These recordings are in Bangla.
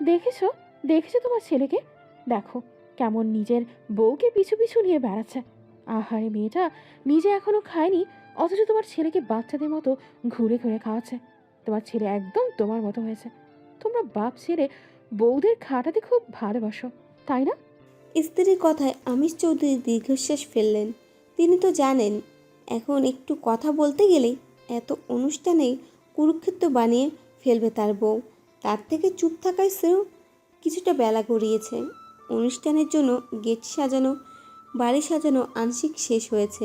দেখেছো দেখেছো তোমার ছেলেকে? দেখো কেমন নিজের বউকে পিছু পিছু নিয়ে বেড়াচ্ছে। আহারে মেয়েটা নিজে এখনো খায়নি, অথচ তোমার ছেলেকে বাচ্চাদের মতো ঘুরে ঘুরে খাওয়াচ্ছে। তোমার ছেলে একদম তোমার মতো হয়েছে। তোমরা বাপ ছেলে বউদের খাটাতে খুব ভালোবাসো, তাই না? স্ত্রীর কথায় আমিষ চৌধুরী দীর্ঘশ্বাস ফেললেন। তিনি তো জানেন এখন একটু কথা বলতে গেলেই এত অনুষ্ঠানেই কুরুক্ষেত্র বানিয়ে ফেলবে তার বউ। তার থেকে চুপ থাকাই শ্রেয়। কিছুটা বেলা গড়িয়েছে। অনুষ্ঠানের জন্য গেট সাজানো, বাড়ি সাজানো আংশিক শেষ হয়েছে।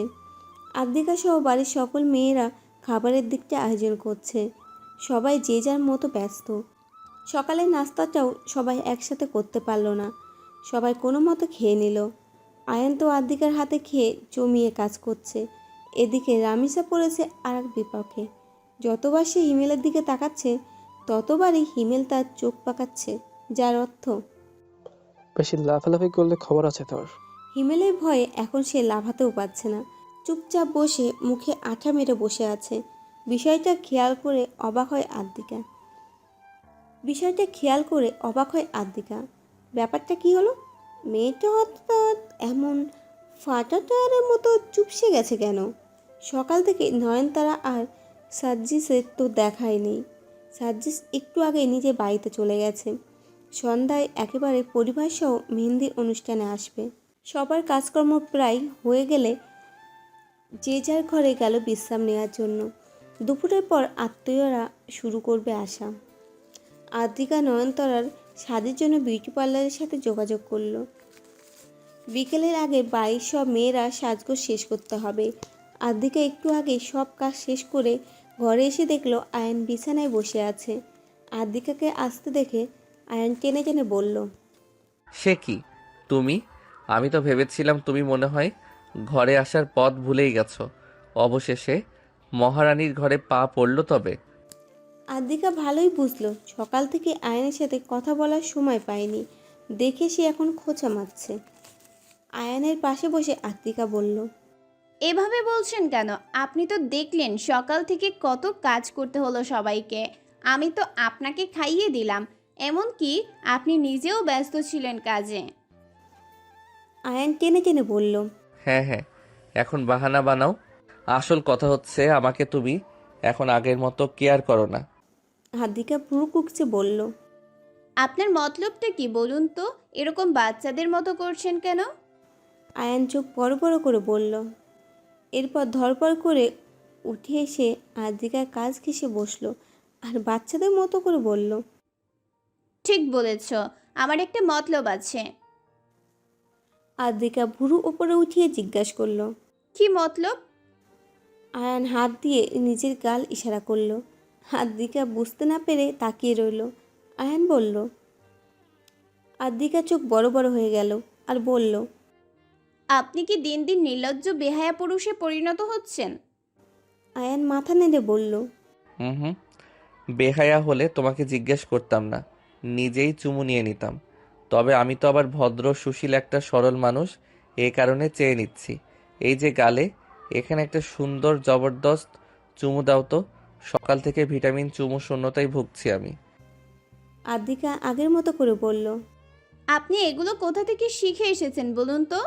আদ্রিকা সহ বাড়ির সকল মেয়েরা খাবারের দিকটা আয়োজন করছে। সবাই যে যার মতো ব্যস্ত। সকালের নাস্তাটাও সবাই একসাথে করতে পারলো না। সবাই কোনো মতো খেয়ে নিল। আয়ান তো আদ্রিকার হাতে খেয়ে জমিয়ে কাজ করছে। এদিকে রামিসা পড়েছে আর এক বিপাকে। যতবার সে হিমেলের দিকে তাকাচ্ছে ততবারই হিমেল তার চোখ পাকাচ্ছে, যার অর্থ বেশি লাফালাফি করলে খবর আছে তোর। হিমেলের ভয়ে এখন সে লাফাতেও পারছে না। চুপচাপ বসে মুখে আঠা মেরে বসে আছে। বিষয়টা খেয়াল করে অবাক হয় আদ্রিকা। ব্যাপারটা কি হলো? মেয়েটা হঠাৎ এমন ফাটাটারের মতো চুপসে গেছে কেন? সকাল থেকে নয়নতারা আর সার্জিসের তো দেখাই নেই। সার্জিস একটু আগে নিজে বাড়িতে চলে গেছে। সন্ধ্যায় একেবারে পরিবারসহ মেহেন্দির অনুষ্ঠানে আসবে। সবার কাজকর্ম প্রায় হয়ে গেলে যে যার ঘরে গেল বিশ্রাম নেওয়ার জন্য। দুপুরের পর আত্মীয়রা শুরু করবে আসা। আদ্রিকা নয়নতারার স্বাদের জন্য বিউটি পার্লারের সাথে যোগাযোগ করলো। বিকেলের আগে বাড়ির সব মেয়েরা সাজগোজ শেষ করতে হবে। আদ্রিকা একটু আগে সব কাজ শেষ করে ঘরে এসে দেখলো আয়ান বিছানায় বসে আছে। আদ্রিকাকে আসতে দেখে আয়ান টেনে টেনে বলল, সে কি তুমি? আমি তো ভেবেছিলাম তুমি মনে হয় ঘরে আসার পথ ভুলেই গেছো। অবশেষে মহারানীর ঘরে পা পড়লো তবে। আদ্রিকা ভালোই বুঝলো সকাল থেকে আয়ানের সাথে কথা বলার সময় পায়নি দেখে সে এখন খোঁচা মারছে। আয়ানের পাশে বসে আদ্রিকা বলল, এভাবে বলছেন কেন? আপনি তো দেখলেন সকাল থেকে কত কাজ করতে হলো সবাইকে। আমি তো আপনাকে খাইয়ে দিলাম, এমনকি আপনি নিজেও ব্যস্ত ছিলেন কাজে। আয়ান টেনে টেনে বলল, হ্যাঁ হ্যাঁ, এখন বাহানা বানাও। আসল কথা হচ্ছে আমাকে তুমি এখন আগের মতো কেয়ার করো না। আদ্রিকা ভ্রু কুঁকছে বলল, আপনার মতলবটা কি বলুন তো? এরকম বাচ্চাদের মতো করছেন কেন? আয়ান চোখ বড় বড় করে বলল। এরপর ধরপড় করে উঠে এসে আদ্রিকার কাজ ঘেঁষে বসলো আর বাচ্চাদের মতো করে বলল, ঠিক বলেছ, আমার একটা মতলব আছে। আদ্রিকা ভুরু উপরে উঠিয়ে জিজ্ঞাসা করলো। কি মতলব? আয়ান হাত দিয়ে নিজের গাল ইশারা করলো। আদ্রিকা বুঝতে না পেরে তাকিয়ে রইল। আয়ান বলল। আদ্রিকা চোখ বড় বড় হয়ে গেল আর বলল, আপনি কি দিন দিন নির্লজ্জ বেহায়া পুরুষে পরিণত হচ্ছেন? আয়ান মাথা নেড়ে বলল, হুম হুম, বেহায়া হলে তোমাকে জিজ্ঞেস করতাম না, নিজেই চুমু নিয়ে নিতাম। তবে আমি তো আবার ভদ্র সুশীল একটা সরল মানুষ, এই কারণে চেয়ে নিচ্ছি। এই যে গালে, এখানে একটা সুন্দর জবরদস্ত চুমু দাও তো। সকাল থেকে ভিটামিন চুমু শূন্যতায় ভুগছি আমি। আদ্রিকা আগের মতো করে বলল। আপনি এগুলো কোথা থেকে শিখে এসেছেন বলুন তো?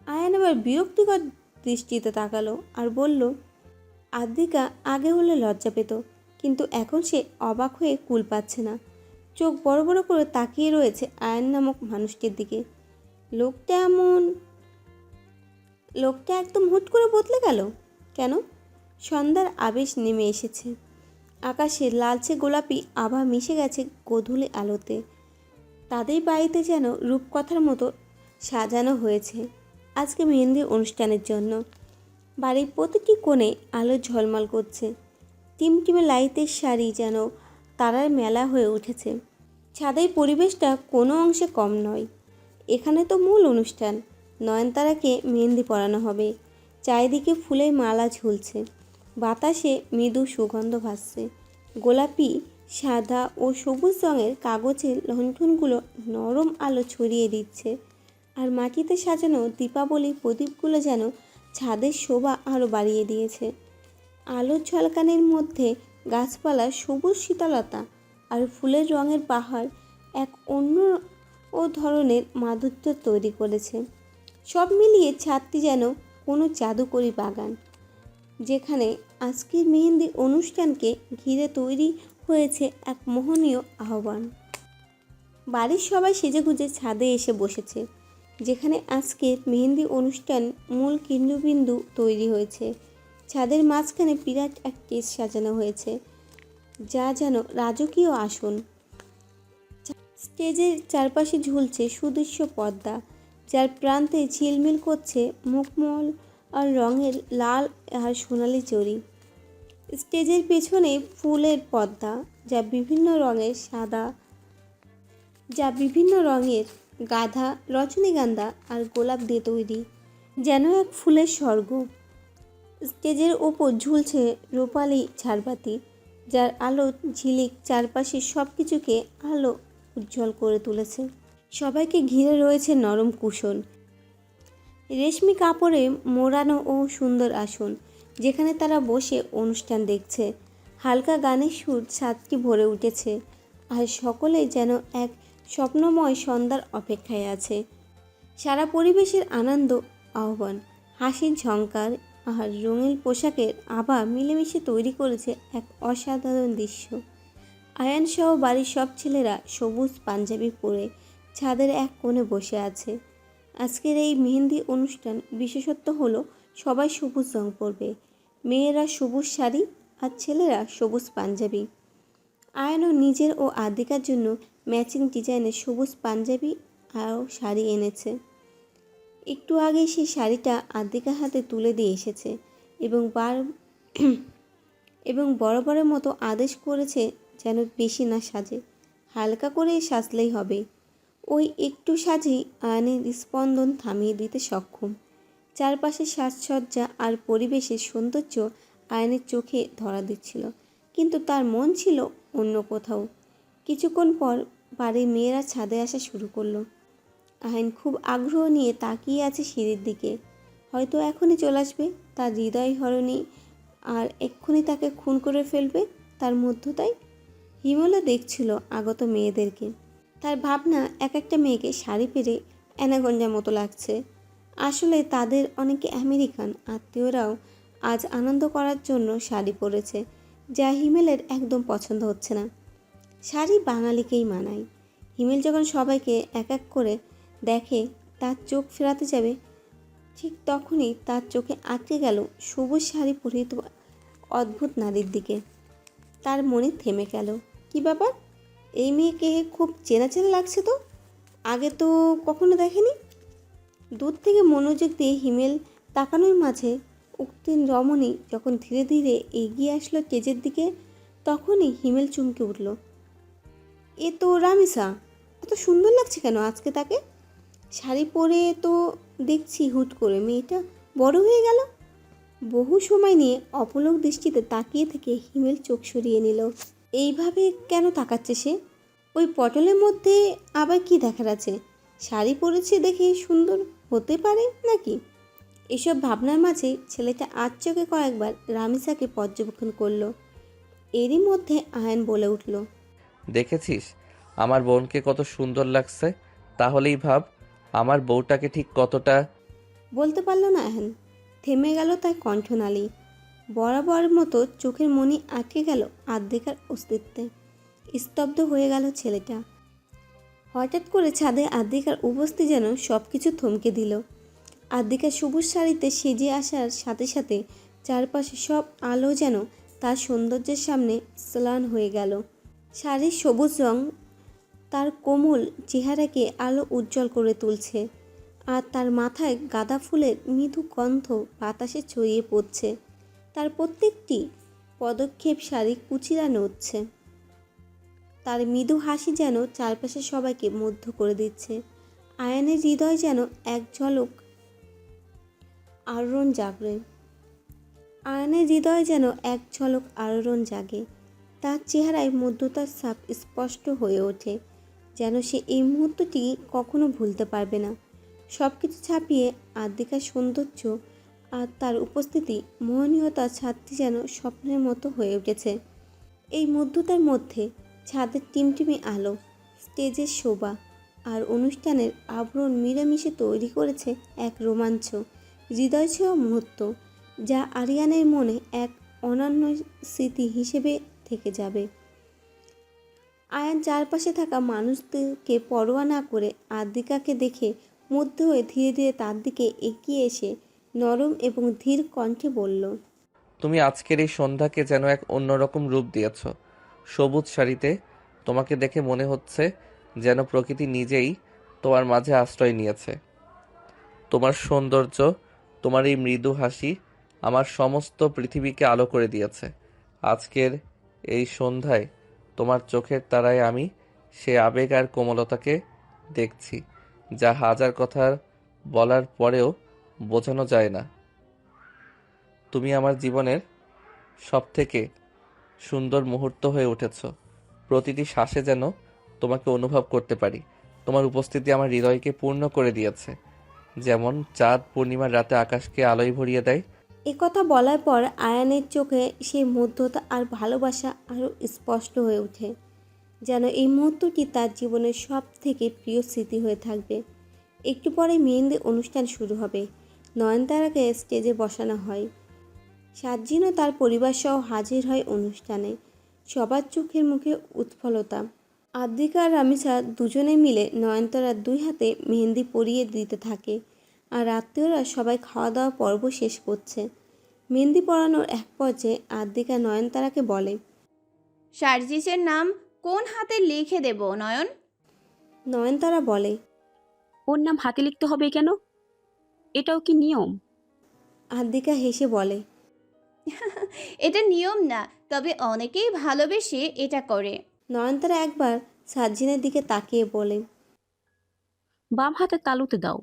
আয়ান আবার বিরক্তিকর দৃষ্টিতে তাকালো আর বলল, আদ্রিকা আগে হলে লজ্জা পেত, কিন্তু এখন সে অবাক হয়ে কুল পাচ্ছে না। চোখ বড় বড় করে তাকিয়ে রয়েছে আয়ান নামক মানুষটির দিকে। লোকটা এমন লোকটা একদম হুট করে বদলে গেল কেন? সন্ধ্যার আবেশ নেমে এসেছে। আকাশে লালচে গোলাপি আভা মিশে গেছে গোধূলি আলোতে। তাদের বাড়িতে যেন রূপকথার মতো সাজানো হয়েছে আজকে মেহেন্দির অনুষ্ঠানের জন্য। বাড়ির প্রতিটি কোণে আলো ঝলমল করছে। টিমটিমে লাইটের শাড়ি যেন তারার মেলা হয়ে উঠেছে। ছাদের পরিবেশটা কোনো অংশে কম নয়। এখানে তো মূল অনুষ্ঠান, নয়নতারাকে মেহেন্দি পরানো হবে। চারিদিকে ফুলের মালা ঝুলছে, বাতাসে মৃদু সুগন্ধ ভাসছে। গোলাপি, সাদা ও সবুজ রঙের কাগজের লণ্ঠনগুলো নরম আলো ছড়িয়ে দিচ্ছে, আর মাটিতে সাজানো দীপাবলি প্রদীপগুলো যেন ছাদের শোভা আরও বাড়িয়ে দিয়েছে। আলোর ঝলকানির মধ্যে গাছপালার সবুজ শীতলতা আর ফুলের রঙের পাহাড় এক অন্য ধরনের মাধুর্য তৈরি করেছে। সব মিলিয়ে ছাদটি যেন কোনো জাদুকরি বাগান, যেখানে আজকের মেহেন্দি অনুষ্ঠানকে ঘিরে তৈরি হয়েছে এক মোহনীয় আহ্বান। বাড়ির সবাই সেজেগুজে ছাদে এসে বসেছে, যেখানে আজকের মেহেন্দি অনুষ্ঠান মূল কেন্দ্রবিন্দু তৈরি হয়েছে। ছাদের মাঝখানে বিরাট এক স্টেজ সাজানো হয়েছে, যা যেন রাজকীয় আসন। স্টেজের চারপাশে ঝুলছে সুদৃশ্য পর্দা, যার প্রান্তে ঝিলমিল করছে মুখমল আর রঙের লাল আর সোনালি জরি। স্টেজের পেছনে ফুলের পর্দা, যা বিভিন্ন রঙের গাঁদা, রজনীগন্ধা আর গোলাপ দিয়ে তৈরি, যেন এক ফুলের স্বর্গ। স্টেজের ওপর ঝুলছে রূপালি ঝাড়বাতি, যার আলো ঝিলিক চারপাশের সব কিছুকে আলো উজ্জ্বল করে তুলেছে। সবাইকে ঘিরে রয়েছে নরম কুশন, রেশমি কাপড়ে মোড়ানো ও সুন্দর আসন, যেখানে তারা বসে অনুষ্ঠান দেখছে। হালকা গানের সুর ছাদটি ভরে উঠেছে, আর সকলেই যেন এক স্বপ্নময় সন্ধ্যার অপেক্ষায় আছে। সারা পরিবেশের আনন্দ, আহ্বান, হাসির ঝংকার আর রঙিন পোশাকের আভা মিলেমিশে তৈরি করেছে এক অসাধারণ দৃশ্য। আয়ান সহ বাড়ির সব ছেলেরা সবুজ পাঞ্জাবি পরে ছাদের এক কোণে বসে আছে। আজকের এই মেহেন্দি অনুষ্ঠান বিশেষত্ব হলো সবাই সবুজ রং পরবে, মেয়েরা সবুজ শাড়ি আর ছেলেরা সবুজ পাঞ্জাবি। আয়ানও নিজের ও আদিকার জন্য ম্যাচিং ডিজাইনের সবুজ পাঞ্জাবি আর শাড়ি এনেছে। একটু আগে সেই শাড়িটা আদিকার হাতে তুলে দিয়ে এসেছে এবং বরাবরের মতো আদেশ করেছে যেন বেশি না সাজে, হালকা করে সাজলেই হবে। ওই একটু সাজেই আয়নের স্পন্দন থামিয়ে দিতে সক্ষম। চারপাশে সাজসজ্জা আর পরিবেশের সৌন্দর্য আয়নের চোখে ধরা দিচ্ছিল, কিন্তু তার মন ছিল অন্য কোথাও। কিছুক্ষণ পর বাড়ির মেয়েরা ছাদে আসা শুরু করলো। আয়ন খুব আগ্রহ নিয়ে তাকিয়ে আছে সিঁড়ির দিকে, হয়তো এখনই চলে আসবে তার হৃদয় হরণী, আর এক্ষুনি তাকে খুন করে ফেলবে তার মধ্যতায়। হিমলা দেখছিল আগত মেয়েদেরকে, তার ভাবনা এক একটা মেয়েকে শাড়ি পরে অ্যানাগঞ্জার মতো লাগছে। আসলে তাদের অনেকে আমেরিকান আত্মীয়রাও আজ আনন্দ করার জন্য শাড়ি পরেছে, যা হিমেলের একদম পছন্দ হচ্ছে না। শাড়ি বাঙালিকেই মানায়। হিমেল যখন সবাইকে এক এক করে দেখে তার চোখ ফেরাতে যাবে, ঠিক তখনই তার চোখে আটকে গেল সবুজ শাড়ি পরিহিত অদ্ভুত নারীর দিকে। তার মনে থেমে গেল, কি ব্যাপার, এই মেয়েকে খুব চেনা চেনা লাগছে তো, আগে তো কখনো দেখেনি। দূর থেকে মনোযোগ দিয়ে হিমেল তাকানোর মাঝে উক্তিন রমণী যখন ধীরে ধীরে এগিয়ে আসলো স্টেজের দিকে, তখনই হিমেল চমকে উঠল। এ তো রামিসা, এত সুন্দর লাগছে কেন আজকে তাকে? শাড়ি পরে তো দেখছি হুট করে মেয়েটা বড় হয়ে গেল। বহু সময় নিয়ে অপলক দৃষ্টিতে তাকিয়ে থেকে হিমেল চোখ সরিয়ে নিল। এইভাবে কেন তাকাচ্ছে সে? ওই পটলের মধ্যে আবার কি দেখার আছে? শাড়ি পরেছে দেখে সুন্দর হতে পারে নাকি? এসব ভাবনার মাঝে ছেলেটা আজ চোখে কয়েকবার রামিসাকে পর্যবেক্ষণ করলো। এরই মধ্যে আয়ন বলে উঠল, দেখেছিস আমার বোনকে কত সুন্দর লাগছে? তাহলেই ভাব আমার বউটাকে ঠিক কতটা। বলতে পারল না আয়ন, থেমে গেল তার কণ্ঠনালী। বরাবর মতো চোখের মনি আটকে গেল আদ্রিকার অস্তিত্বে। স্তব্ধ হয়ে গেল ছেলেটা। হঠাৎ করে ছাদে আদ্রিকার উপস্থিতি যেন সব কিছু থমকে দিল। আদ্রিকা সবুজ শাড়িতে সেজে আসার সাথে সাথে চারপাশে সব আলো যেন তার সৌন্দর্যের সামনে স্লান হয়ে গেল। শাড়ির সবুজ রং তার কোমল চেহারাকে আলো উজ্জ্বল করে তুলছে, আর তার মাথায় গাঁদা ফুলের মৃদু গন্ধ বাতাসে ছড়িয়ে পড়ছে। তার প্রত্যেকটি পদক্ষেপ শাড়ি কুচিরা নড়ছে। তার মৃদু হাসি যেন চারপাশে সবাইকে মুগ্ধ করে দিচ্ছে। আয়নের হৃদয় যেন এক ঝলক আলোড়ন জাগে। তার চেহারায় মধ্যতার ছাপ স্পষ্ট হয়ে ওঠে, যেন সে এই মুহূর্তটি কখনো ভুলতে পারবে না। সব কিছু ছাপিয়ে আদ্রিকার সৌন্দর্য আর তার উপস্থিতি, মোহনীয়তার ছাদটি যেন স্বপ্নের মতো হয়ে উঠেছে। এই মধ্যতার মধ্যে ছাদের টিমটিমি আলো, স্টেজের শোভা আর অনুষ্ঠানের আবরণ মিলেমিশে তৈরি করেছে এক রোমাঞ্চ, হৃদয়ছোঁয়া মুহূর্ত, যা আরিয়ানের মনে এক অনন্য স্মৃতি হিসেবে থেকে যাবে। আয়ান চারপাশে থাকা মানুষদেরকে পরোয়া না করে আদ্রিকাকে দেখে মুগ্ধ হয়ে ধীরে ধীরে তার দিকে এগিয়ে এসে নরম এবং ধীর কণ্ঠে বলল, তুমি আজকের এই সন্ধ্যাকে যেন এক অন্যরকম রূপ দিয়েছ। সবুজ শাড়িতে তোমাকে দেখে মনে হচ্ছে যেন প্রকৃতি নিজেই তোমার মাঝে আশ্রয় নিয়েছে। তোমার সৌন্দর্য, তোমার এই মৃদু হাসি আমার সমস্ত পৃথিবীকে আলো করে দিয়েছে। আজকের এই সন্ধ্যায় তোমার চোখের তারায় আমি সে আবেগ আর কোমলতাকে দেখছি, যা হাজার কথা বলার পরেও বোঝানো যায় না। তুমি আমার জীবনের সবথেকে সুন্দর মুহূর্ত হয়ে উঠেছ। প্রতিটি শ্বাসে যেন তোমাকে অনুভব করতে পারি। তোমার উপস্থিতি আমার হৃদয়কে পূর্ণ করে দিয়েছে, যেমন চাঁদ পূর্ণিমার রাতে আকাশকে আলোয় ভরিয়ে দেয়। এ কথা বলার পর আয়ানের চোখে সেই মুগ্ধতা আর ভালোবাসা আরও স্পষ্ট হয়ে ওঠে, যেন এই মুহূর্তটি তার জীবনের সব থেকে প্রিয় স্মৃতি হয়ে থাকবে। একটু পরে মেহেন্দি অনুষ্ঠান শুরু হবে। নয়নতারাকে স্টেজে বসানো হয়। সাজ্জিনও তার পরিবার সহ হাজির হয় অনুষ্ঠানে। সবার চোখের মুখে উৎফুল্লতা। আদ্রিকা আর রামিসা দুজনে মিলে নয়নতারার দুই হাতে মেহেন্দি পরিয়ে দিতে থাকে, আর আত্মীয়রা সবাই খাওয়া দাওয়া পর্ব শেষ করছে। মেহেন্দি পরানোর এক পর্যায়ে আদ্রিকা নয়নতারাকে বলে, সার্জিসের নাম কোন হাতে লিখে দেব নয়ন? নয়নতারা বলে, ওর নাম হাতে লিখতে হবে কেন? এটাও কি নিয়ম? আদ্রিকা হেসে বলে, এটা নিয়ম না, তবে অনেকেই ভালোবেসে এটা করে। নয়নতারা একবার সাজ্জিনের দিকে তাকিয়ে বলে, বাম হাতে তালুতে দাও।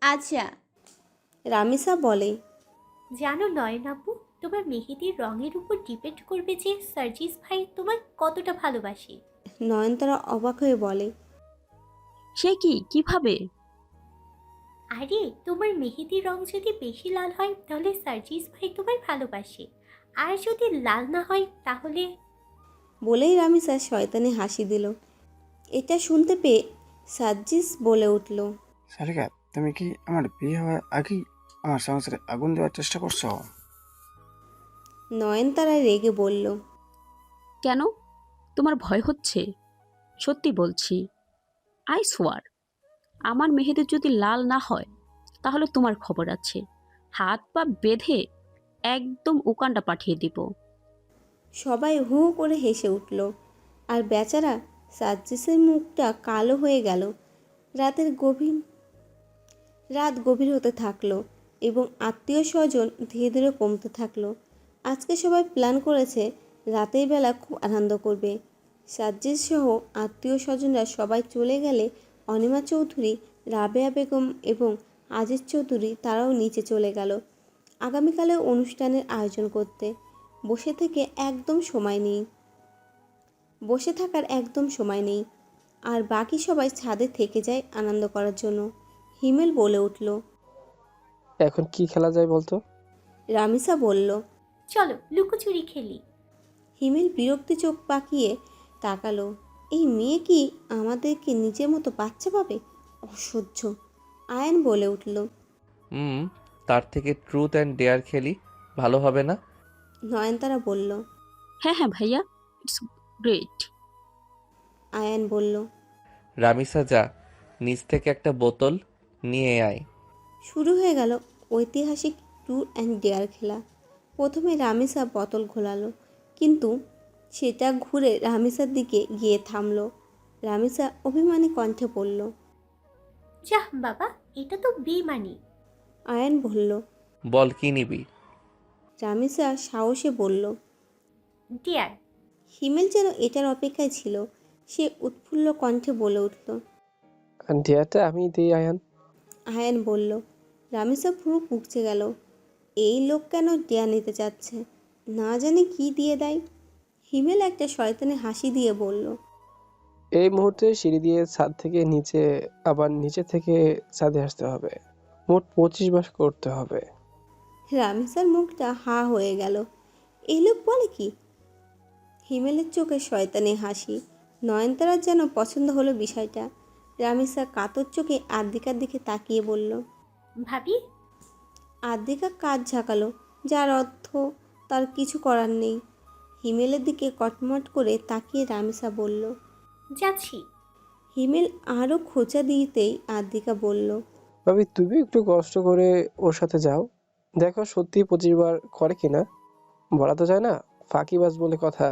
আচ্ছা। রামিসা বলে, জানো নয়ন আপু, তোমার মেহেদির রঙের উপর ডিপেন্ড করবে যে সার্জিস ভাই তোমার কতটা ভালোবাসে। নয়নতারা অবাক হয়ে বলে, সে কি, কিভাবে? আরে তোমার মেহেদির রং যদি বেশি লাল হয় তাহলে সার্জিস ভাই তোমায় ভালোবাসে, আর যদি লাল না হয় তাহলে। বলেই রামিসা শয়তানি হাসি দিল। এটা শুনতে পেয়ে সাজ্জিস বলে উঠল, সারিকা, তুমি কি আমার বিয়ে হওয়ার আগেই আমার সংসারে আগুন দেওয়ার চেষ্টা করছো? নয়নতারা রেগে বলল, কেন? তোমার ভয় হচ্ছে? সত্যি বলছি, আই সোয়ার, আমার মেহেদি যদি লাল না হয় তাহলে তোমার খবর আছে। হাত পা বেঁধে একদম উকানটা পাঠিয়ে দিব। সবাই হু হু করে হেসে উঠল, আর বেচারা সাজ্জিসের মুখটা কালো হয়ে গেল। রাত গভীর হতে থাকলো এবং আত্মীয় স্বজন ধীরে ধীরে কমতে থাকলো। আজকে সবাই প্ল্যান করেছে রাতের বেলা খুব আনন্দ করবে। সাজ্জিস সহ আত্মীয় স্বজনরা সবাই চলে গেলে অনিমা চৌধুরী, রাবেয়া বেগম এবং আজিজ চৌধুরী তারাও নিচে চলে গেল আগামীকালে অনুষ্ঠানের আয়োজন করতে। বসে থাকার একদম সময় নেই, আর বাকি সবাই ছাদে থেকে যায় আনন্দ করার জন্য। হিমেল বলে উঠল, এখন কি খেলা যায় বলতো? রামিসা বলল। চলো লুকোচুরি খেলি। হিমেল বিরক্তি চোখ পাকিয়ে তাকালো। এই মেয়ে কি আমাদেরকে নিজের মতো বাচ্চা পাবে? অসহ্য। আয়ান বলে উঠল, তার থেকে ট্রুথ অ্যান্ড ডেয়ার খেলি, ভালো হবে না? নয়নতারা বলল। হ্যাঁ হ্যাঁ ভাইয়া, ইটস গ্রেট। আয়ান বলল। রামিসা, যা নিচ থেকে একটা বোতল নিয়ে আয়। শুরু হয়ে গেল ঐতিহাসিক ট্রুথ অ্যান্ড ডেয়ার খেলা। প্রথমে রামিসা বোতল ঘোলালো, কিন্তু সেটা ঘুরে রামিসার দিকে গিয়ে থামলো। রামিসা অভিমানী কণ্ঠে বলল, যাহ বাবা, এটা তো বেমানি। আয়ান বলল। বল কি নিবি? রামিসা সাহসে বলল। ডিয়ার। হিমেল যেন এটার অপেক্ষায় ছিল। সে উৎফুল্ল কণ্ঠে বলে উঠল, ডিয়ারটা আমি দিই আয়ান। আয়ান বলল। রামিসা পুরো পুকছে গেল। এই লোক কেন ডেয়া নিতে চাচ্ছে, না জানে কি দিয়ে দেয়। হিমেল একটা শয়তানি হাসি দিয়ে বলল, এই মুহূর্তে সিঁড়ি দিয়ে ছাদ থেকে নিচে, আবার নিচে থেকে ছাদে আসতে হবে। মোট 25 বার করতে হবে। রামিসার মুখটা হা হয়ে গেল। এই লোক বলে কি? হিমেলের চোখে শয়তানি হাসি। নয়নতারার যেন পছন্দ হলো বিষয়টা। রামিসা কাতর চোখে আদ্রিকার দিকে তাকিয়ে বলল। ভাবি, আদ্রিকা কাজ ঝাঁকালো, যার অর্থ তার কিছু করার নেই। হিমেলের দিকে কটমট করে তাকিয়ে রামিসা বলল। যাচ্ছি। হিমেল আরও খোঁচা দিতেই আদ্রিকা বলল। ভাবি তুমি একটু কষ্ট করে ওর সাথে যাও, দেখো সত্যি 25 বার করে কিনা। বলা তো যায় না, ফাঁকিবাজ বলে কথা।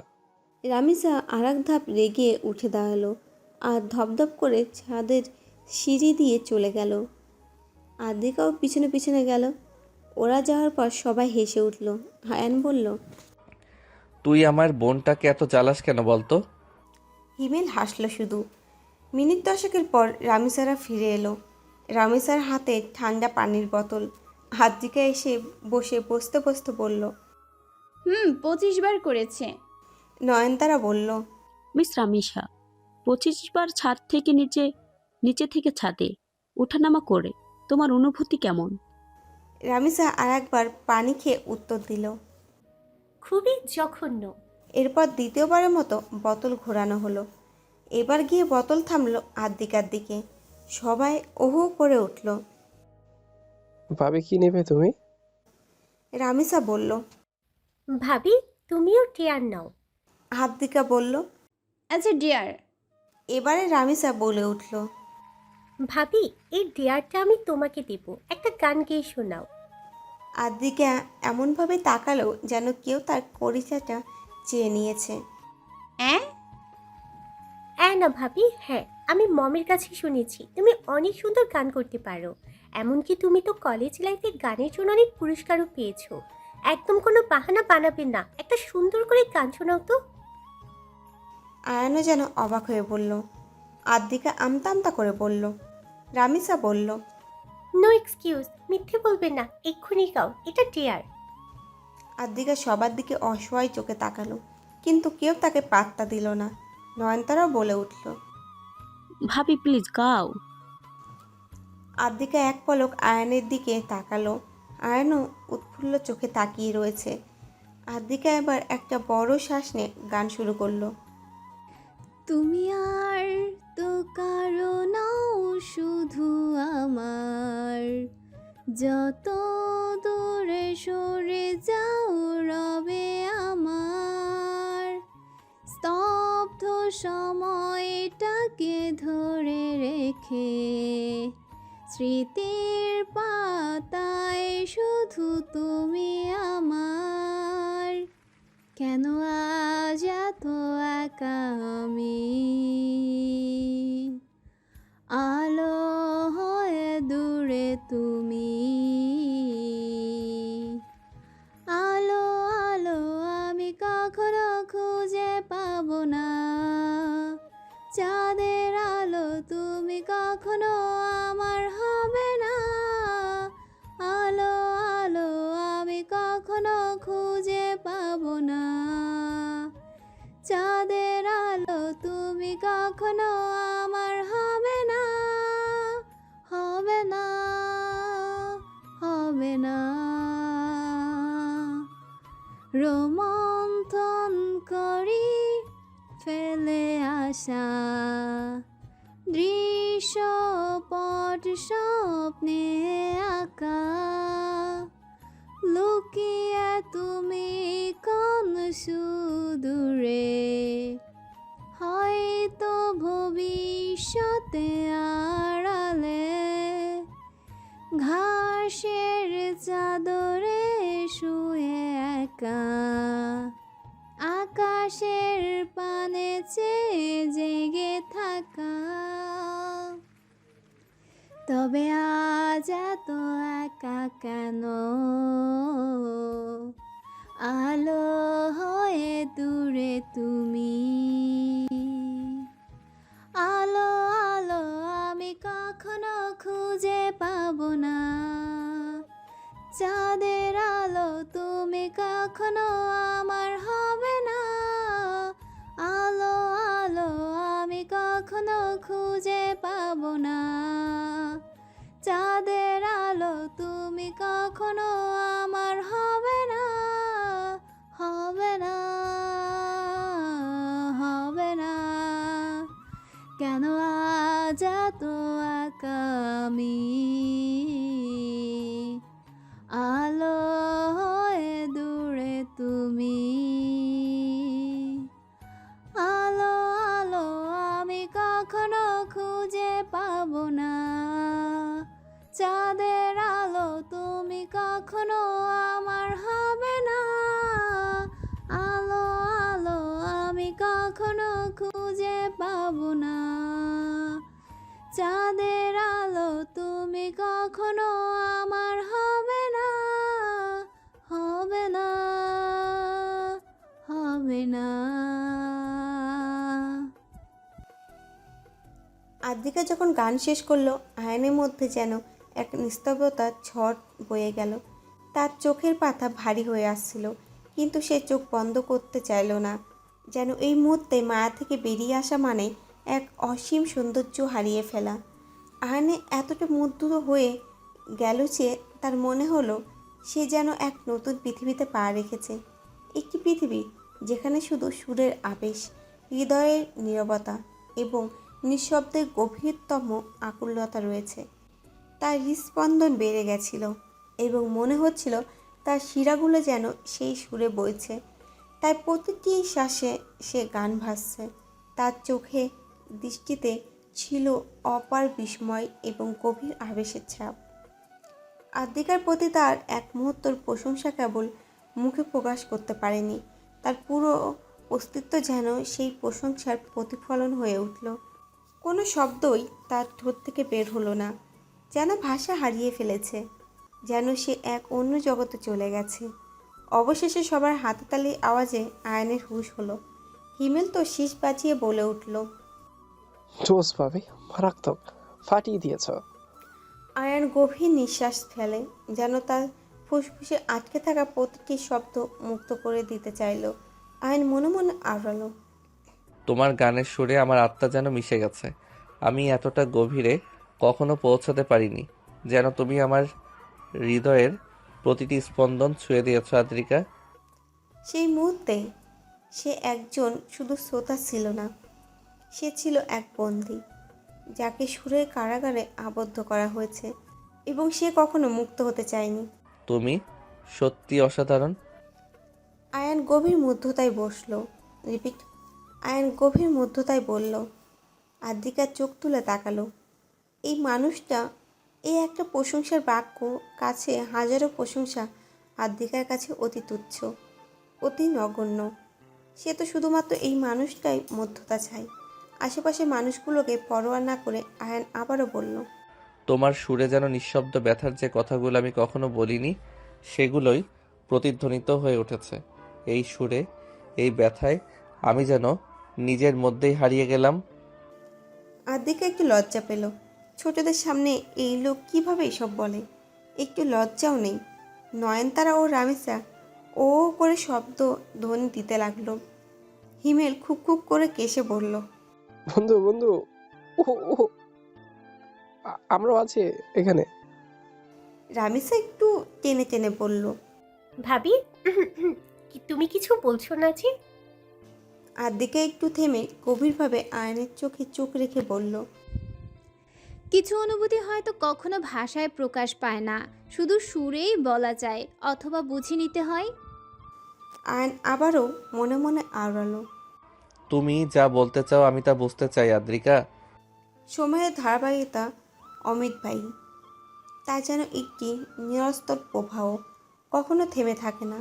রামিসা আর এক ধাপ রেগে উঠে দাঁড়ালো আর ধপধপ করে ছাদের সিঁড়ি দিয়ে চলে গেল। আদ্রিকাও পিছনে পিছনে গেল। ওরা যাওয়ার পর সবাই হেসে উঠল। আয়ান বলল। তুই আমার বোনটাকে এত জ্বালাস কেন বলতো? হিমেল হাসল শুধু। মিনিট 10 পর রামিসারা ফিরে এলো। রামিসার হাতে ঠান্ডা পানির বোতল। আদ্রিকা এসে বসতে বসতে বলল। 25 বার করেছে। নয়নতারা বলল। মিস রামিসা 25 বার ছাদ থেকে নিচে, নিচে থেকে ছাদে ওঠানামা করে তোমার অনুভূতি কেমন? রামিসা আর একবার পানি খেয়ে উত্তর দিল। খুবই জঘন্য। এরপর দ্বিতীয়বারের মতো বোতল ঘোরানো হলো। এবার গিয়ে বোতল থামলো আদ্রিকার দিকে। সবাই ওহো করে উঠল। ভাবি কি নেবে তুমি? রামিসা বলল। ভাবি, তুমিও টেয়ার নাও। আদ্রিকা বলল। আচ্ছা ডিয়ার। এবারে রামিসা বলে উঠল। ভাবি, এই ডেয়ারটা আমি তোমাকে দেব, একটা গান গেয়ে শোনাও। আদ্রিকা এমনভাবে তাকালো যেন কেউ তার কলিজাটা চেয়ে নিয়েছে। না ভাবি, হ্যাঁ, আমি মমের কাছে শুনেছি তুমি অনেক সুন্দর গান করতে পারো। এমনকি তুমি তো কলেজ লাইফে গানের জন্য অনেক পুরস্কারও পেয়েছো। একদম কোনো বাহানা বানাবে না, একটা সুন্দর করে গান শোনাও তো। আয়ানও যেন অবাক হয়ে বলল। আদ্রিকা আমতা আমতা করে বলল। রামিসা বলল। নো এক্সকিউজ, মিথ্যে বলবে না, এক্ষুনি গাও, এটা ডেয়ার। আদ্রিকা সবার দিকে অসহায় চোখে তাকালো, কিন্তু কেউ তাকে পাত্তা দিল না। নয়নতারাও বলে উঠল। ভাবি প্লিজ গাও। আদ্রিকা এক পলক আয়নের দিকে তাকালো। আয়নও উৎফুল্ল চোখে তাকিয়ে রয়েছে। আদ্রিকা এবার একটা বড় শ্বাস নিয়ে গান শুরু করলো। তুমি আর তো কারো নাও, শুধু আমার। যত দূরে সরে যাও রবে আমার। স্তব্ধ সময়টাকে ধরে রেখে স্মৃতির পাতায় শুধু তুমি আমার। কেন আজ এত একা আমি? আলো হয়ে দূরে তুমি। আলো আলো আমি কখনো খুঁজে পাবো না। চাঁদের আলো তুমি কখনো আমার হবে না। আলো আলো আমি কখনো খুঁজে পাবো না। চাঁদের আলো তুমি কখনো আমার হবে না। হবে না, হবে না। রোমন্থন করি ফেলে আসা দৃশ্যপট স্বপ্নে আঁকা। লুকিয়ে তুমি কোন সুদূরে, হয়তো ভবিষ্যতে আড়ালে। ঘাসের চাদরে শুয়ে একা, আকাশের পানে চেয়ে জেগে থাকা। তবে আজ এত একা কেন? আলো হয়ে দূরে তুমি। আলো আলো আমি কখনো খুঁজে পাবো না। চাঁদের আলো তুমি কখনো আমার হবে না। আলো আলো আমি কখনো খুঁজে পাবো না। চাঁদের আলো তুমি কখনো আমার হবে না। হবে না, হবে না। কেন আজ এত একা আমি, আলো হয়ে দূরে তুমি, আলো আলো আমি কখনো খুঁজে পাবো না, চাঁদের আলো তুমি কখনো আমার হবে না, আলো আলো আমি কখনো খুঁজে পাবো না, চাঁদের আলো তুমি কখনো আমার হবে না, হবে না, হবে না। আদ্রিকা যখন গান শেষ করলো, আয়নের মধ্যে যেন এক নিস্তব্ধতার ঝড় বয়ে গেল। তার চোখের পাতা ভারী হয়ে আসছিল, কিন্তু সে চোখ বন্ধ করতে চাইল না। যেন এই মুহূর্তে মায়া থেকে বেরিয়ে আসা মানে এক অসীম সৌন্দর্য হারিয়ে ফেলা। আয়নে এতটা মুগ্ধ হয়ে গেল যে তার মনে হলো সে যেন এক নতুন পৃথিবীতে পা রেখেছে। একটি পৃথিবী যেখানে শুধু সুরের আবেশ, হৃদয়ের নীরবতা এবং নিঃশব্দের গভীরতম আকুলতা রয়েছে। তার হৃৎস্পন্দন বেড়ে গেছিল এবং মনে হচ্ছিল তার শিরাগুলো যেন সেই সুরে বইছে। তাই প্রতিটি শ্বাসে সে গান ভাসছে। তার চোখে দৃষ্টিতে ছিল অপার বিস্ময় এবং গভীর আবেশের ছাপ। আদ্রিকার প্রতি তার এক মুহূর্তর প্রশংসা কেবল মুখে প্রকাশ করতে পারেনি, তার পুরো অস্তিত্ব যেন সেই প্রশংসার প্রতিফলন হয়ে উঠল। কোনো শব্দই তার ঠোঁট থেকে বের হলো না, যেন ভাষা হারিয়ে ফেলেছে, যেন সে এক অন্য জগতে চলে গেছে। অবশেষে সবার হাততালি আওয়াজে আয়নের হুঁশ হলো। হিমেল তো শীষ বাজিয়ে বলে উঠল, জোস ভাবি, মারাত্মক, ফাটিয়ে দিয়েছ। আয়ান গভীর নিঃশ্বাস ফেলে, যেন তার ফুসফুসে আটকে থাকা প্রতিটি শব্দ মুক্ত করে দিতে চাইল। আয়ন মনে মনে আওড়ালো, তোমার গানের সুরে আমার আত্মা যেন মিশে গেছে। আমি এতটা গভীরে কখনো পৌঁছাতে পারিনি। যেন তুমি আমার হৃদয়ের প্রতিটি স্পন্দন ছুঁয়ে দিয়েছ আদ্রিকা। সেই মুহূর্তে সে একজন শুধু শ্রোতা ছিল না, সে ছিল এক বন্দী, যাকে সুরের কারাগারে আবদ্ধ করা হয়েছে এবং সে কখনো মুক্ত হতে চায়নি। তুমি সত্যি অসাধারণ। আয়ান গভীর মধ্যতায় বসল। রিপিট। আয়ান গভীর মধ্যতায় বলল। আদ্রিকার চোখ তুলে তাকালো। এই মানুষটা, এই একটা প্রশংসার বাক্য কাছে হাজারো প্রশংসা আদ্রিকার কাছে অতি তুচ্ছ, অতি নগণ্য। সে তো শুধুমাত্র এই মানুষটাই মধ্যতা চায়। আশেপাশে মানুষগুলোকে পরোয়া না করে আয়ান আবারও বলল, তোমার সুরে যেন নিঃশব্দ ব্যথার যে কথাগুলো আমি কখনো বলিনি সেগুলোই প্রতিধ্বনিত হয়ে উঠেছে এই সুরে, এই ব্যথায়। আমি যেন নিজের মধ্যেই হারিয়ে গেলাম। আদ্রিকা একটু লজ্জা পেল। ছোটদের সামনে এই লোক কিভাবে এসব বলে, একটু লজ্জাও নেই। নয়নতারা ও রামেসা ও করে শব্দ ধ্বনি দিতে লাগলো। হিমেল খুব খুব করে কেসে বলল, বন্ধু বন্ধু, ও ও আমরাও আছি এখানে। রামেসা একটু টেনে টেনে বলল, ভাবি তুমি কিছু বলছো না যে? আদ্রিকা একটু থেমে গভীরভাবে আয়নের চোখে চোখ রেখে বলল, কিছু অনুভূতি হয়তো কখনো ভাষায় প্রকাশ পায় না, শুধু সুরেই বলা যায় অথবা বুঝে নিতে হয়। আয়ন আবারও মনে মনে আওড়ালো। তুমি যা বলতে চাও আমি তা বুঝতে চাই আদ্রিকা। সময়ের ধারাবাহিকতা অমিতবাহী, তা যেন একটি নিরস্তর প্রবাহ, কখনো থেমে থাকে না।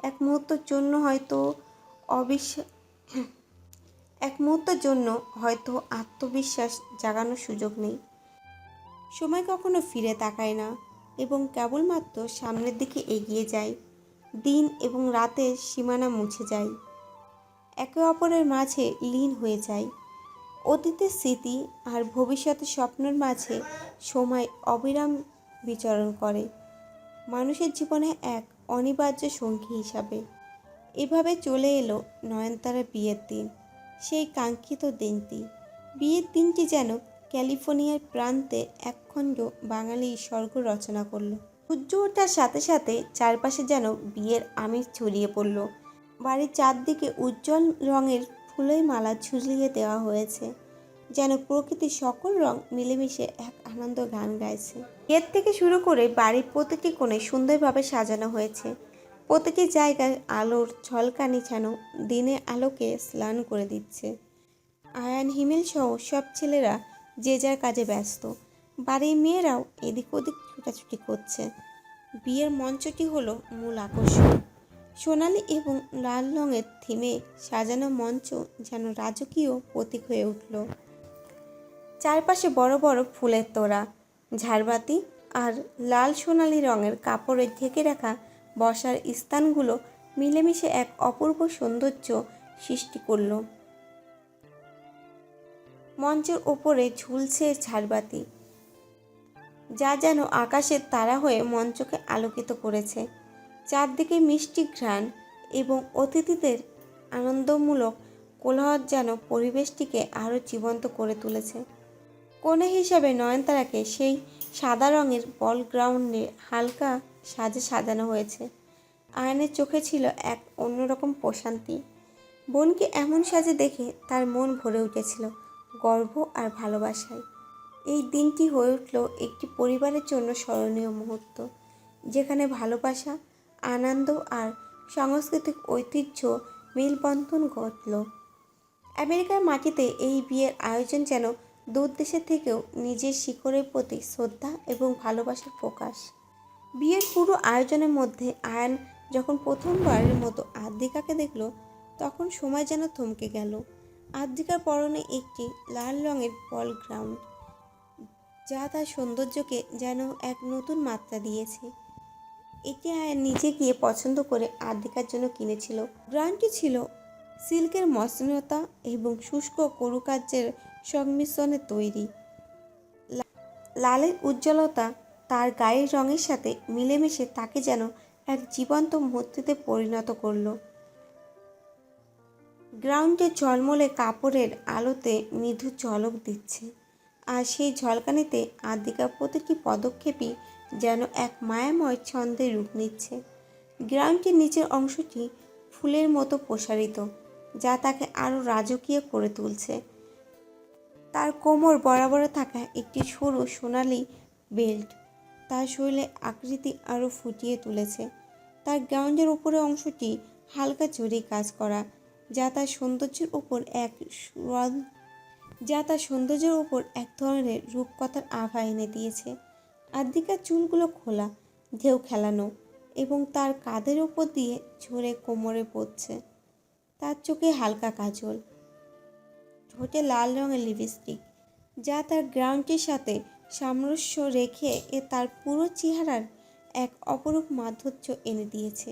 এক মুহূর্তের জন্য হয়তো আত্মবিশ্বাস জাগানোর সুযোগ নেই। সময় কখনো ফিরে তাকায় না এবং কেবলমাত্র সামনের দিকে এগিয়ে যায়। দিন এবং রাতের সীমানা মুছে যায়, একে অপরের মাঝে লীন হয়ে যায়। অতীতের স্মৃতি আর ভবিষ্যতের স্বপ্নের মাঝে সময় অবিরাম বিচরণ করে, মানুষের জীবনে এক অনিবার্য সঙ্গী হিসাবে। এভাবে চলে এলো নয়নতারা বিয়ের দিন, সেই কাঙ্ক্ষিত দিনটি। বিয়ের দিনটি যেন ক্যালিফোর্নিয়ার প্রান্তে একখণ্ড বাঙালি স্বর্গ রচনা করলো। সূর্য ওঠার সাথে সাথে চারপাশে যেন বিয়ের আমেজ ছড়িয়ে পড়ল। বাড়ির চারদিকে উজ্জ্বল রঙের ফুলের মালা ঝুলিয়ে দেওয়া হয়েছে, যেন প্রকৃতির সকল রং মিলেমিশে এক আনন্দ গান গাইছে। গেট থেকে শুরু করে বাড়ির প্রতিটি কোণে সুন্দরভাবে সাজানো হয়েছে। প্রতিটি জায়গায় আলোর ঝলকানি যেন দিনের আলোকে স্নান করে দিচ্ছে। আয়ান, হিমেল সহ সব ছেলেরা যে যার কাজে ব্যস্ত। বাড়ির মেয়েরাও এদিক ওদিক ছুটাছুটি করছে। বিয়ের মঞ্চটি হলো মূল আকর্ষণ। সোনালি এবং লাল রঙের থিমে সাজানো মঞ্চ যেন রাজকীয় প্রতীক হয়ে উঠল। চারপাশে বড় বড় ফুলের তোড়া, ঝাড়বাতি আর লাল সোনালি রঙের কাপড়ে ঢেকে রাখা বসার স্থানগুলো মিলেমিশে এক অপূর্ব সৌন্দর্য সৃষ্টি করল। মঞ্চের ওপরে ঝুলছে ঝাড়বাতি, যা যেন আকাশের তারা হয়ে মঞ্চকে আলোকিত করেছে। চারদিকে মিষ্টি ঘ্রাণ এবং অতিথিদের আনন্দমূলক কোলাহল যেন পরিবেশটিকে আরও জীবন্ত করে তুলেছে। কনে হিসাবে নয়নতারাকে সেই সাদা রঙের বল গ্রাউন্ডে হালকা সাজে সাজানো হয়েছে। আয়নের চোখে ছিল এক অন্যরকম প্রশান্তি। বোনকে এমন সাজে দেখে তার মন ভরে উঠেছিল গর্ব আর ভালোবাসায়। এই দিনটি হয়ে উঠল একটি পরিবারের জন্য স্মরণীয় মুহূর্ত, যেখানে ভালোবাসা, আনন্দ আর সাংস্কৃতিক ঐতিহ্য মেলবন্ধন ঘটল। আমেরিকার মাটিতে এই বিয়ের আয়োজন যেন দূর দেশের থেকেও নিজের শিকড়ের প্রতি শ্রদ্ধা এবং ভালোবাসার প্রকাশ। বিয়ের পুরো আয়োজনের মধ্যে আয়ান যখন প্রথমবারের মতো আদ্রিকাকে দেখল, তখন সময় যেন থমকে গেল। আদ্রিকার পরনে একটি লাল রঙের বল গ্রাউন্ড, যা তার সৌন্দর্যকে যেন এক নতুন মাত্রা দিয়েছে। এটি আয়ান নিজে গিয়ে পছন্দ করে আদ্রিকার জন্য কিনেছিল। গ্রাউন্ডটি ছিল সিল্কের মসৃণতা এবং শুষ্ক কারুকার্যের সংমিশ্রণে তৈরি। লালের উজ্জ্বলতা তার গায়ের রঙের সাথে মিলেমিশে তাকে যেন এক জীবন্ত মূর্তিতে পরিণত করল। গ্রাউন্ডে ঝলমলে কাপড়ের আলোতে মৃদু ঝলক দিচ্ছে, আর সেই ঝলকানিতে আদ্রিকার প্রতিটি পদক্ষেপই যেন এক মায়াময় ছন্দের রূপ নিচ্ছে। গ্রাউন্ডটির নিচের অংশটি ফুলের মতো প্রসারিত, যা তাকে আরও রাজকীয় করে তুলছে। তার কোমর বরাবর থাকা একটি সরু সোনালি বেল্ট তার শরীরের আকৃতি আরও ফুটিয়ে তুলেছে। তার গ্রাউন্ডের উপরের অংশটি হালকা জরি কাজ করা, যা তার সৌন্দর্যের উপর এক ধরনের রূপকথার আভা এনে দিয়েছে। আদ্রিকার চুলগুলো খোলা, ঢেউ খেলানো এবং তার কাঁধের উপর দিয়ে ঝরে কোমরে পড়ছে। তার চোখে হালকা কাজল, ঠোঁটে লাল রঙের লিপস্টিক, যা তার গ্রাউন্ডটির সাথে সামঞ্জস্য রেখে তার পুরো চেহারার এক অপরূপ মাধুর্য এনে দিয়েছে।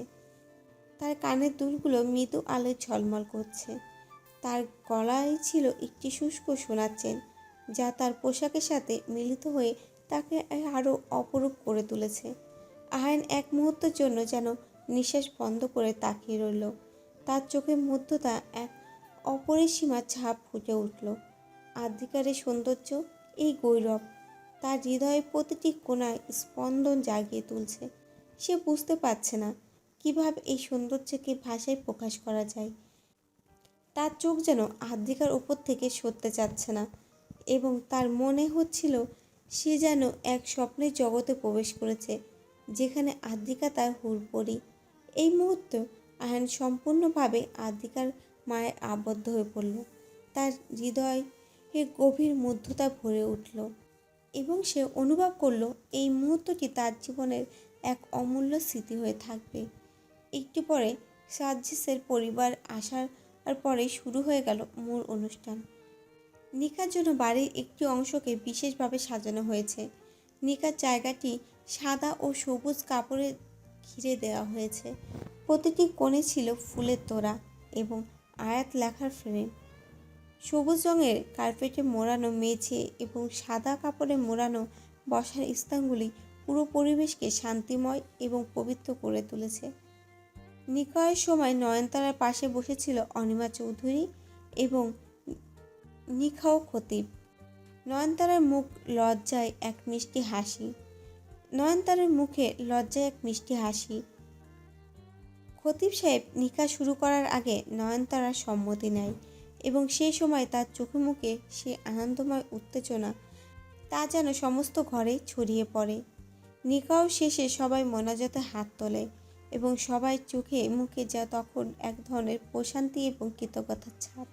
তার কানের দুলগুলো মৃদু আলোয় ঝলমল করছে। তার গলায় ছিল একটি শুষ্ক সোনার চেন, যা তার পোশাকের সাথে মিলিত হয়ে তাকে আরও অপরূপ করে তুলেছে। আয়ন এক মুহূর্তের জন্য যেন নিঃশ্বাস বন্ধ করে তাকিয়ে রইল। তার চোখের মধ্যতা এক অপরিসীমা ছাপ ফুটে উঠল। আদ্রিকার এই সৌন্দর্য, এই গৌরব তার হৃদয়ের প্রতিটি কোণায় স্পন্দন জাগিয়ে তুলছে। সে বুঝতে পারছে না কিভাবে এই সৌন্দর্যকে ভাষায় প্রকাশ করা যায়। তার চোখ যেন আদ্রিকার উপর থেকে সরতে চাচ্ছে না এবং তার মনে হচ্ছিল সে যেন এক স্বপ্নের জগতে প্রবেশ করেছে, যেখানে আদ্রিকা তার হুড়পড়ি। এই মুহূর্তে আয়ন সম্পূর্ণভাবে আদ্রিকার মায়ের আবদ্ধ হয়ে পড়ল। তার হৃদয়ে গভীর মুগ্ধতা ভরে উঠল এবং সে অনুভব করল এই মুহূর্তটি তার জীবনের এক অমূল্য স্মৃতি হয়ে থাকবে। একটু পরে সার্জিসের পরিবার আসার পরে শুরু হয়ে গেল মূল অনুষ্ঠান। নিকার জন্য বাড়ির একটি অংশকে বিশেষভাবে সাজানো হয়েছে। নিকার জায়গাটি সাদা ও সবুজ কাপড়ে ঘিরে দেওয়া হয়েছে। প্রতিটি কোণে ছিল ফুলের তোড়া এবং আয়াত লেখার ফ্রেম। সবুজ রঙের কার্পেটে মোড়ানো মেঝে এবং সাদা কাপড়ে মোড়ানো বসার স্থানগুলি পুরো পরিবেশকে শান্তিময় এবং পবিত্র করে তুলেছে। নিকায়ের সময় নয়নতারার পাশে বসেছিল অনিমা চৌধুরী এবং নিখাও খতিব। নয়নতারার মুখে লজ্জায় এক মিষ্টি হাসি। খতিব সাহেব নিকা শুরু করার আগে নয়নতারার সম্মতি নেয় এবং সেই সময় তার চোখে মুখে সে আনন্দময় উত্তেজনা তা যেন সমস্ত ঘরে ছড়িয়ে পড়ে। নিকাহ শেষে সবাই মোনাজাতে হাত তোলে এবং সবাই চোখে মুখে যা তখন এক ধরনের প্রশান্তি এবং কৃতজ্ঞতার ছাপ।